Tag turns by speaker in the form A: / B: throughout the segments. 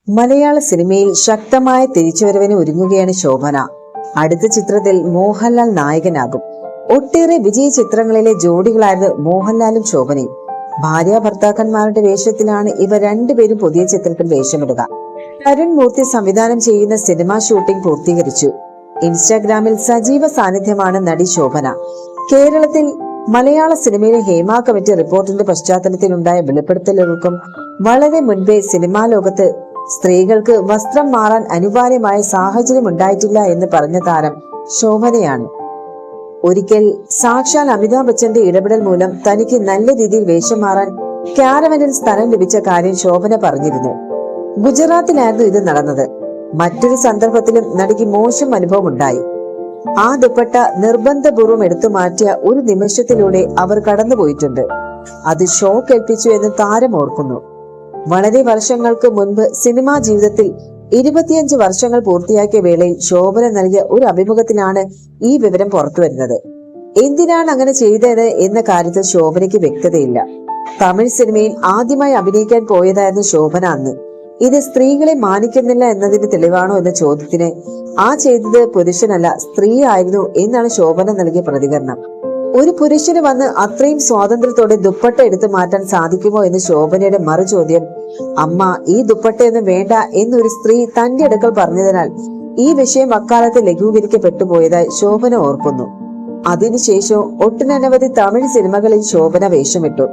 A: മലയാള സിനിമയിൽ ശക്തമായ തിരിച്ചുവരവിന് ഒരുങ്ങുകയാണ് ശോഭന. അടുത്ത ചിത്രത്തിൽ മോഹൻലാൽ നായകനാകും. ഒട്ടേറെ വിജയ ചിത്രങ്ങളിലെ ജോഡികളായിരുന്നു മോഹൻലാലും ശോഭനയും. ഭാര്യ ഭർത്താക്കന്മാരുടെ വേഷത്തിലാണ് ഇവർ രണ്ടുപേരും പുതിയ ചിത്രത്തിൽ വേഷമിടുക. തരുൺ മൂർത്തി സംവിധാനം ചെയ്യുന്ന സിനിമാ ഷൂട്ടിംഗ് പൂർത്തീകരിച്ചു. ഇൻസ്റ്റാഗ്രാമിൽ സജീവ സാന്നിധ്യമാണ് നടി ശോഭന. കേരളത്തിൽ മലയാള സിനിമയിലെ ഹേമ കമ്മിറ്റി റിപ്പോർട്ടിന്റെ പശ്ചാത്തലത്തിലുണ്ടായ വെളിപ്പെടുത്തലുകൾക്കും വളരെ മുൻപേ സിനിമാ ലോകത്ത് സ്ത്രീകൾക്ക് വസ്ത്രം മാറാൻ അനിവാര്യമായ സാഹചര്യം ഉണ്ടായിട്ടില്ല എന്ന് പറഞ്ഞ താരം ശോഭനയാണ്. ഒരിക്കൽ സാക്ഷാൽ അമിതാഭ് ബച്ചന്റെ ഇടപെടൽ മൂലം തനിക്ക് നല്ല രീതിയിൽ വേഷം മാറാൻ ക്യാരവനിൽ സ്ഥലം ലഭിച്ച കാര്യം ശോഭന പറഞ്ഞിരുന്നു. ഗുജറാത്തിലായിരുന്നു ഇത് നടന്നത്. മറ്റൊരു സന്ദർഭത്തിലും നടിക്ക് മോശം അനുഭവം ഉണ്ടായി. ആ ദുപ്പട്ട നിർബന്ധപൂർവ്വം എടുത്തു മാറ്റിയ ഒരു നിമിഷത്തിലൂടെ അവർ കടന്നുപോയിട്ടുണ്ട്. അത് ഷോക്ക് ഏൽപ്പിച്ചു എന്ന് താരം ഓർക്കുന്നു. വളരെ വർഷങ്ങൾക്ക് മുൻപ് സിനിമാ ജീവിതത്തിൽ 25 വർഷങ്ങൾ പൂർത്തിയാക്കിയ വേളയിൽ ശോഭന നൽകിയ ഒരു അഭിമുഖത്തിലാണ് ഈ വിവരം പുറത്തുവരുന്നത്. എന്തിനാണ് അങ്ങനെ ചെയ്തത് എന്ന കാര്യത്തിൽ ശോഭനയ്ക്ക് വ്യക്തതയില്ല. തമിഴ് സിനിമയിൽ ആദ്യമായി അഭിനയിക്കാൻ പോയതായിരുന്നു ശോഭന അന്ന്. ഇത് സ്ത്രീകളെ മാനിക്കുന്നില്ല എന്നതിന് തെളിവാണോ എന്ന ചോദ്യത്തിന് ആ ചെയ്തത് പുരുഷനല്ല സ്ത്രീ ആയിരുന്നു എന്നാണ് ശോഭന നൽകിയ പ്രതികരണം. ഒരു പുരുഷന് വന്ന് അത്രയും സ്വാതന്ത്ര്യത്തോടെ ദുപ്പട്ട എടുത്തു മാറ്റാൻ സാധിക്കുമോ എന്ന് ശോഭനയുടെ മറുചോദ്യം, അമ്മ ഈ ദുപ്പട്ടയൊന്നും വേണ്ട എന്നൊരു സ്ത്രീ തന്റെ അടുക്കൽ പറഞ്ഞതിനാൽ ഈ വിഷയം അക്കാലത്ത് ലഘൂകരിക്കപ്പെട്ടു പോയതായി ശോഭന ഓർക്കുന്നു. അതിനുശേഷം ഒട്ടനവധി തമിഴ് സിനിമകളിൽ ശോഭന വേഷമിട്ടു.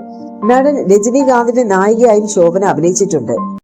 A: നടൻ രജനീകാന്തിന്റെ നായികയായും ശോഭന അഭിനയിച്ചിട്ടുണ്ട്.